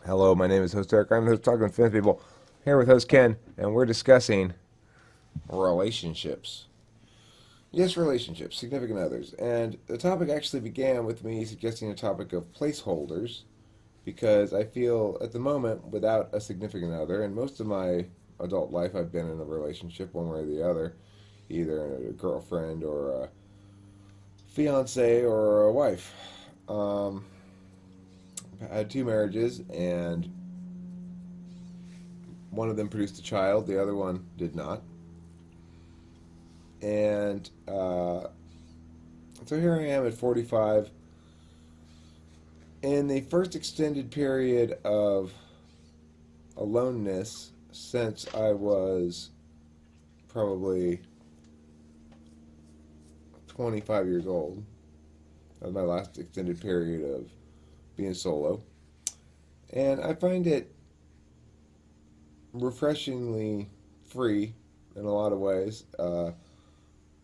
Hello, my name is host Eric. I'm the host Talking with Famous People. Here with host Ken, and we're discussing relationships. Yes, relationships, significant others. And the topic actually began with me suggesting a topic of placeholders because I feel at the moment without a significant other, and most of my adult life I've been in a relationship one way or the other, either a girlfriend or a fiance or a wife. Um, I had two marriages, and one of them produced a child, the other one did not. And so here I am at 45 in the first extended period of aloneness since I was probably 25 years old. That was my last extended period of being solo. And I find it refreshingly free in a lot of ways.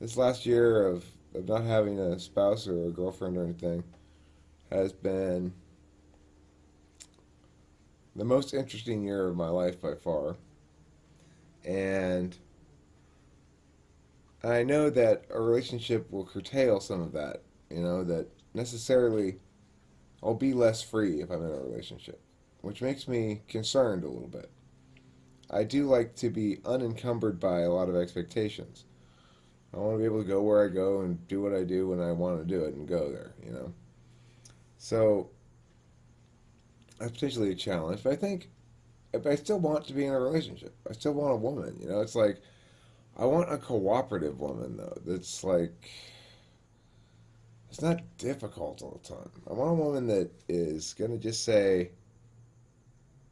This last year of not having a spouse or a girlfriend or anything has been the most interesting year of my life by far. And I know that a relationship will curtail some of that, that necessarily I'll be less free if I'm in a relationship, which makes me concerned a little bit. I do like to be unencumbered by a lot of expectations. I want to be able to go where I go and do what I do when I want to do it and go there. So that's potentially a challenge, but I think if I still want to be in a relationship. I still want a woman. It's like I want a cooperative woman though. That's like it's not difficult all the time. I want a woman that is gonna just say,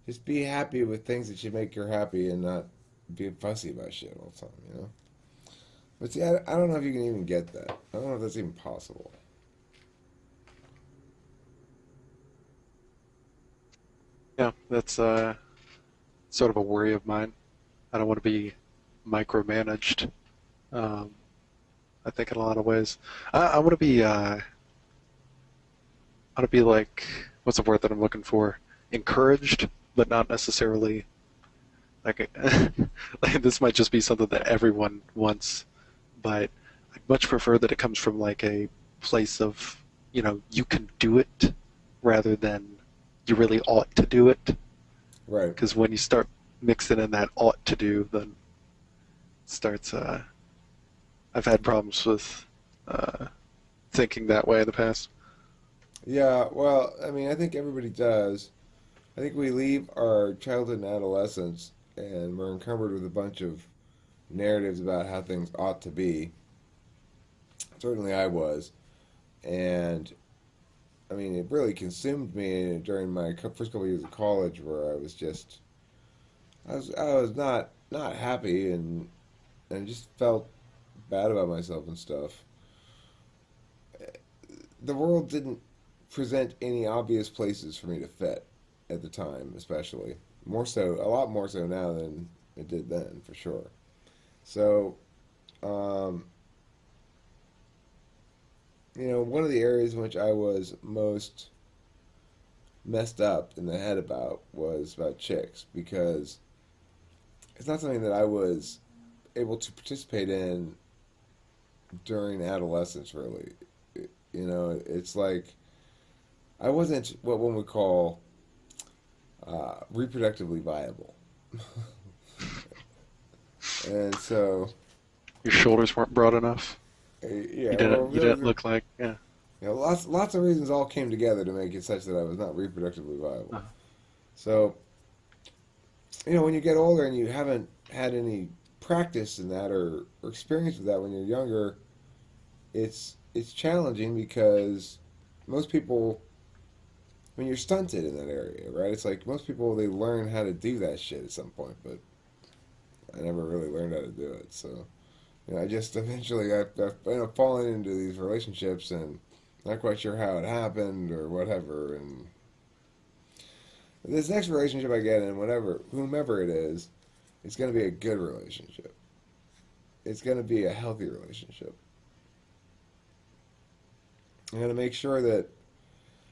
just be happy with things that should make her happy and not be fussy about shit all the time. But see, I don't know if you can even get that. I don't know if that's even possible. Yeah, that's sort of a worry of mine. I don't want to be micromanaged. Um, I think in a lot of ways, I want to be. I want to be like, what's the word that I'm looking for? Encouraged, but not necessarily like. Like this might just be something that everyone wants, but I'd much prefer that it comes from like a place of, you can do it, rather than you really ought to do it. Right. Because when you start mixing in that ought to do, then it starts. I've had problems with uh, thinking that way in the past. Yeah, well, I mean, I think everybody does. I think we leave our childhood and adolescence and we're encumbered with a bunch of narratives about how things ought to be. Certainly I was. And I mean, it really consumed me during my first couple of years of college where I was not happy and just felt bad about myself and stuff. The world didn't present any obvious places for me to fit at the time, especially. More so, a lot more so now than it did then, for sure. So, um, one of the areas in which I was most messed up in the head about was about chicks because it's not something that I was able to participate in during adolescence, really. It's like I wasn't what one would call reproductively viable. And so, Your shoulders weren't broad enough. yeah, You well, didn't. You didn't look like. Yeah. lots of reasons all came together to make it such that I was not reproductively viable. Uh, So, when you get older and you haven't had any practice in that or experience with that when you're younger, it's challenging because most people, when you're stunted in that area, right? It's like most people they learn how to do that shit at some point, but I never really learned how to do it. So, I just eventually I've fallen into these relationships and not quite sure how it happened or whatever. And this next relationship I get in, whatever, whomever it is, it's going to be a good relationship. It's going to be a healthy relationship. I'm going to make sure that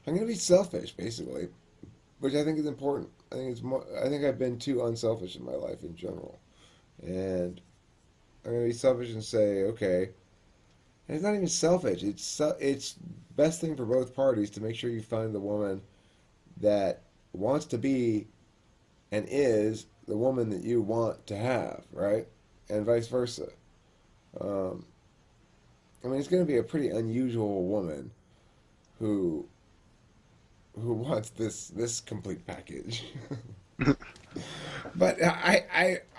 I'm going to be selfish, basically. which I think is important. I think it's more. I think I've been too unselfish in my life in general, and I'm gonna be selfish and say, okay, and it's not even selfish. It's best thing for both parties to make sure you find the woman that wants to be and is the woman that you want to have, right? And vice versa. Um, I mean, it's going to be a pretty unusual woman who wants this complete package. But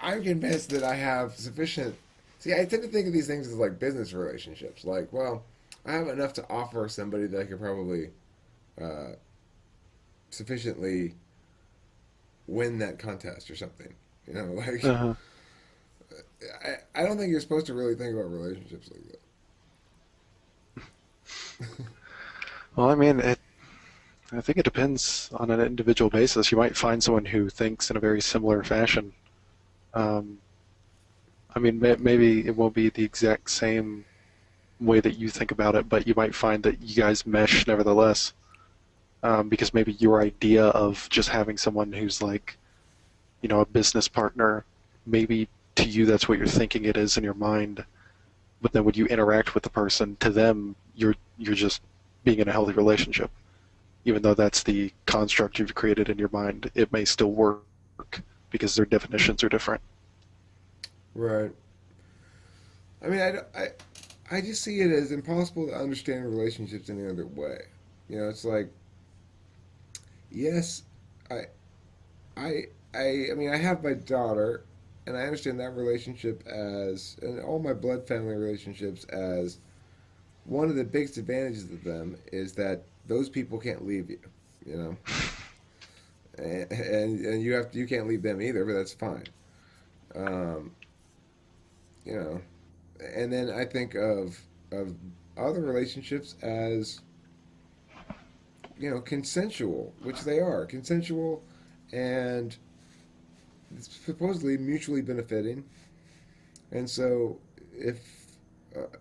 I'm convinced that I have sufficient. See, I tend to think of these things as like business relationships. Like, well, I have enough to offer somebody that I could probably uh, sufficiently win that contest or something. You know, like Uh-huh. I don't think you're supposed to really think about relationships like that. Well, I mean, I think it depends on an individual basis. You might find someone who thinks in a very similar fashion. Um, I mean, maybe it won't be the exact same way that you think about it, but you might find that you guys mesh nevertheless. Because maybe your idea of just having someone who's like, a business partner, maybe to you that's what you're thinking it is in your mind, but then when you interact with the person, to them, you're just being in a healthy relationship. Even though that's the construct you've created in your mind, it may still work because their definitions are different. Right. I mean, I just see it as impossible to understand relationships any other way. You know, it's like, yes, I, I, I mean, I have my daughter, and I understand that relationship as, and all my blood family relationships as, one of the biggest advantages of them is that those people can't leave you, you know, and you can't leave them either, but that's fine. Um, you know, and then I think of other relationships as consensual, which they are consensual, and supposedly mutually benefiting. And so, if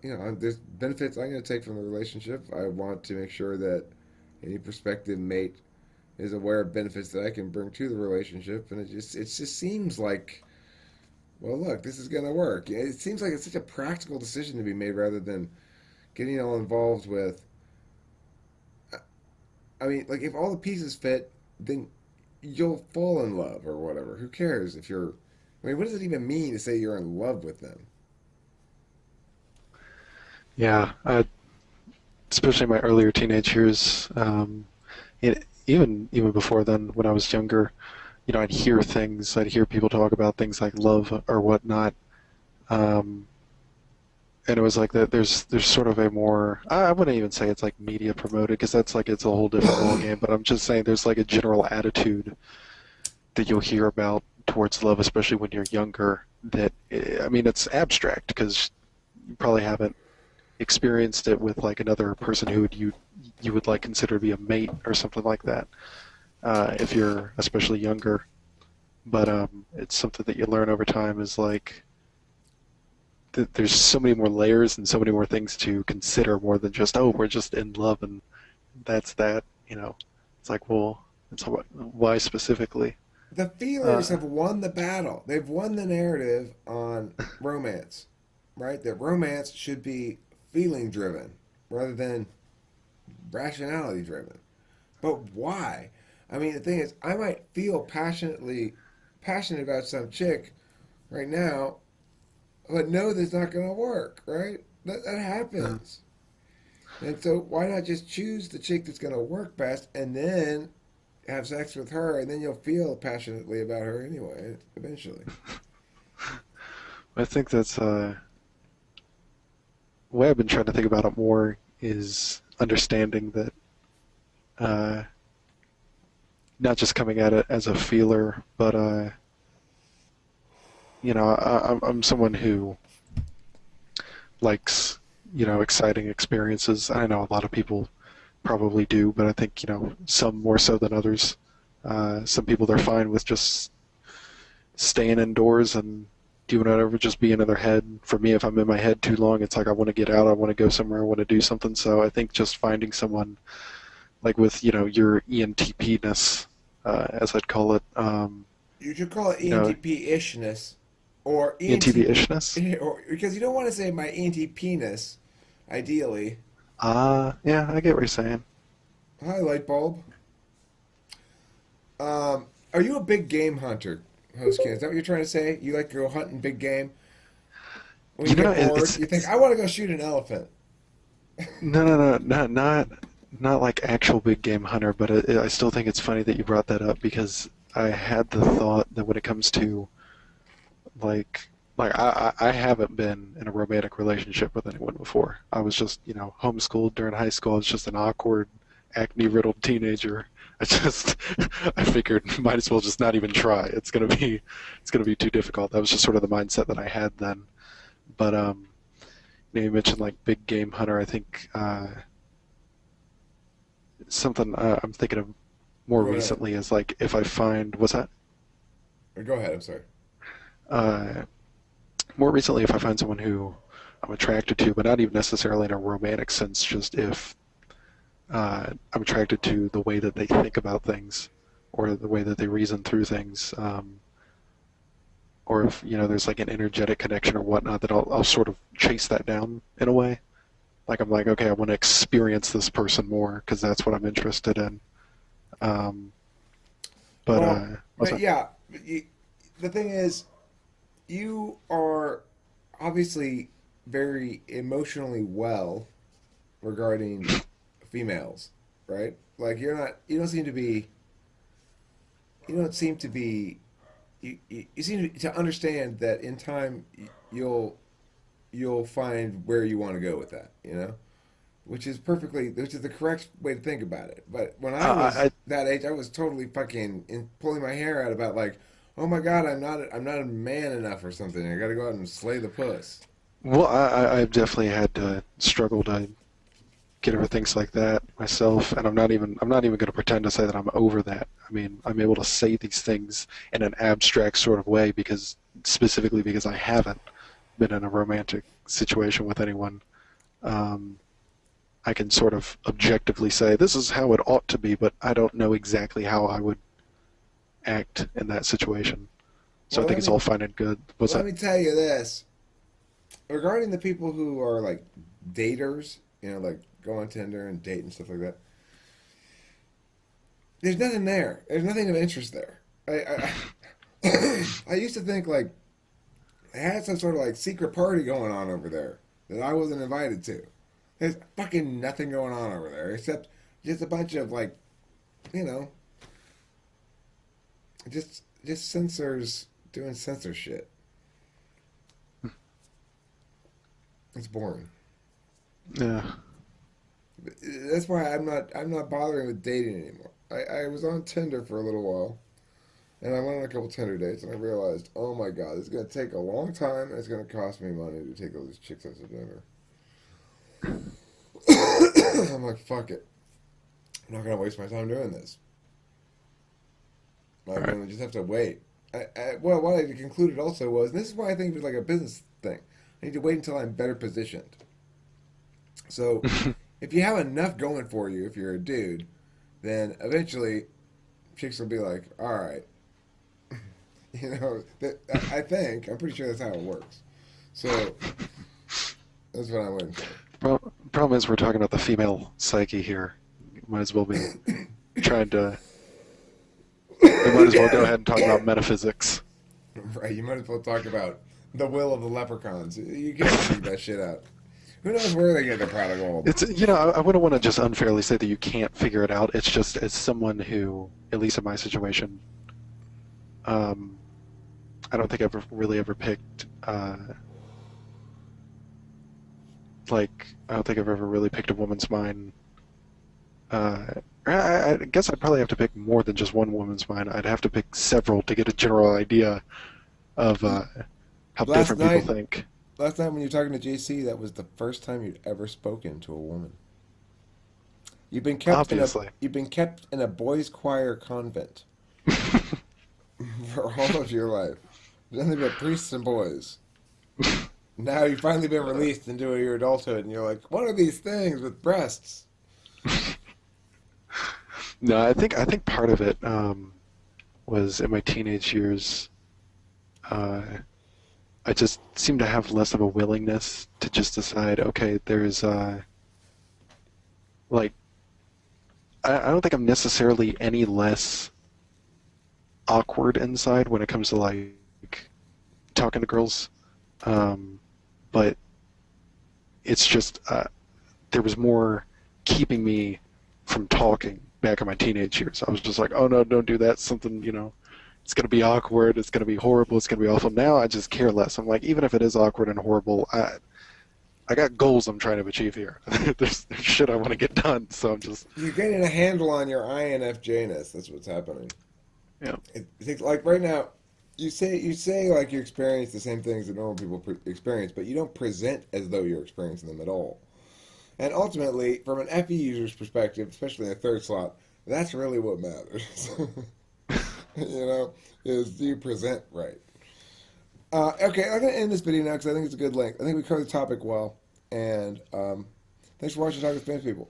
there's benefits I'm going to take from the relationship, I want to make sure that any prospective mate is aware of benefits that I can bring to the relationship, and it just seems like, well, look, this is going to work. It seems like it's such a practical decision to be made rather than getting all involved with. I mean, like if all the pieces fit, then you'll fall in love or whatever. Who cares if you're? I mean, what does it even mean to say you're in love with them? Yeah, especially in my earlier teenage years, even before then, when I was younger, I'd hear people talk about things like love or whatnot, um, and it was like that. There's sort of a more I wouldn't even say it's like media promoted because that's like it's a whole different ball game. But I'm just saying there's like a general attitude that you'll hear about towards love, especially when you're younger. That I mean, it's abstract because you probably haven't experienced it with like another person who you would like consider to be a mate or something like that. If you're especially younger, but it's something that you learn over time. Is like there's so many more layers and so many more things to consider more than just we're just in love and that's that. It's like well, it's why specifically. The feelers Uh, have won the battle. They've won the narrative on romance, right? That romance should be feeling driven rather than rationality driven. But why? I mean, the thing is, I might feel passionate about some chick right now, but know that's not going to work, right? That uh, happens. And so, why not just choose the chick that's going to work best and then have sex with her, and then you'll feel passionately about her anyway, eventually. I think that's the way I've been trying to think about it more is understanding that uh, not just coming at it as a feeler, but I'm someone who likes exciting experiences. I know a lot of people probably do, but I think some more so than others. Some people they're fine with just staying indoors and doing whatever, just being in their head. For me, if I'm in my head too long, it's like I want to get out, I want to go somewhere, I want to do something. So I think just finding someone like with your ENTP-ness, as I'd call it. You should call it You know, ENTP-ishness, or ENTP, ENTP-ishness. or because you don't want to say my ENTP-ness, ideally. Yeah, I get what you're saying. Hi, light bulb. Are you a big game hunter, host Ken? Is that what you're trying to say? You like to go hunting big game? When you You know, get bored, you think, it's I want to go shoot an elephant. no, not like actual big game hunter, but I still think it's funny that you brought that up because I had the thought that when it comes to like I haven't been in a romantic relationship with anyone before. I was just, homeschooled during high school. I was just an awkward, acne-riddled teenager. I just I figured might as well just not even try. It's gonna be too difficult. That was just sort of the mindset that I had then. But you mentioned like big game hunter. I think something I'm thinking of more Go ahead. recently is like if I find what's that? Go ahead. I'm sorry. Uh, More recently, if I find someone who I'm attracted to, but not even necessarily in a romantic sense, just if I'm attracted to the way that they think about things or the way that they reason through things, or if there's like an energetic connection or whatnot, that I'll sort of chase that down in a way. Like I'm like, okay, I want to experience this person more because that's what I'm interested in. Um, but Well, what's but that? yeah, the thing is, you are obviously very emotionally well regarding females, right? Like you're not, you don't seem to be, you seem to understand that in time you'll you'll find where you want to go with that, which is the correct way to think about it. But when I was I that age, I was totally fucking pulling my hair out about like, oh my god, I'm not a man enough or something. I got to go out and slay the puss. well, I've definitely had to struggle to get over things like that myself, and I'm not even going to pretend to say that I'm over that. I mean, I'm able to say these things in an abstract sort of way because specifically because I haven't been in a romantic situation with anyone. Um, I can sort of objectively say this is how it ought to be, but I don't know exactly how I would act in that situation. So I Well, think it's all fine and good. What's let that? me tell you this regarding the people who are like daters, like go on Tinder and date and stuff like that. There's nothing there. There's nothing of interest there. I used to think like they had some sort of like secret party going on over there that I wasn't invited to. There's fucking nothing going on over there except just a bunch of like, you know, just censors doing censor shit. It's boring. Yeah. That's why I'm not bothering with dating anymore. I was on Tinder for a little while, and I went on a couple Tinder dates, and I realized, oh my god, this is gonna take a long time, and it's gonna cost me money to take all these chicks out to dinner. I'm like, fuck it. I'm not gonna waste my time doing this. All I'm right. gonna just have to wait. Well, what I concluded also was, and this is why I think it's like a business thing. I need to wait until I'm better positioned. So, if you have enough going for you, if you're a dude, then eventually chicks will be like, all right, I think I'm pretty sure that's how it works. So that's what I'm waiting for. Problem is we're talking about the female psyche here. Might as well be trying to. We might as well go ahead and talk about metaphysics. Right, you might as well talk about the will of the leprechauns. You can't figure that shit out. Who knows where they get their pot of gold? It's I wouldn't want to just unfairly say that you can't figure it out. It's just as someone who, at least in my situation, um, I don't think I've really ever picked I don't think I've ever really picked a woman's mind. Uh, I guess I'd probably have to pick more than just one woman's mind. I'd have to pick several to get a general idea of how Last different people night, think. last night when you were talking to JC, that was the first time you'd ever spoken to a woman. You've been kept in a Obviously. you've been kept in a boys' choir convent for all of your life. Nothing but priests and boys. Now you've finally been released into your adulthood, and you're like, what are these things with breasts? No, I think part of it. was in my teenage years, uh, I just seemed to have less of a willingness to just decide, okay, there's like I don't think I'm necessarily any less awkward inside when it comes to like talking to girls, um, but it's just there was more keeping me from talking back in my teenage years. I was just like, oh no, don't do that. Something, it's going to be awkward. It's going to be horrible. It's going to be awful. Now I just care less. I'm like, even if it is awkward and horrible, I got goals I'm trying to achieve here. There's shit I want to get done. So I'm just, You're getting a handle on your INFJ-ness. That's what's happening. yeah, It's like right now, you say like you experience the same things that normal people experience, but you don't present as though you're experiencing them at all. And ultimately, from an FE user's perspective, especially in the third slot, that's really what matters. you know, is do you present right? Okay, I'm gonna end this video now because I think it's a good length. I think we covered the topic well, and thanks for watching Talk with Famous People.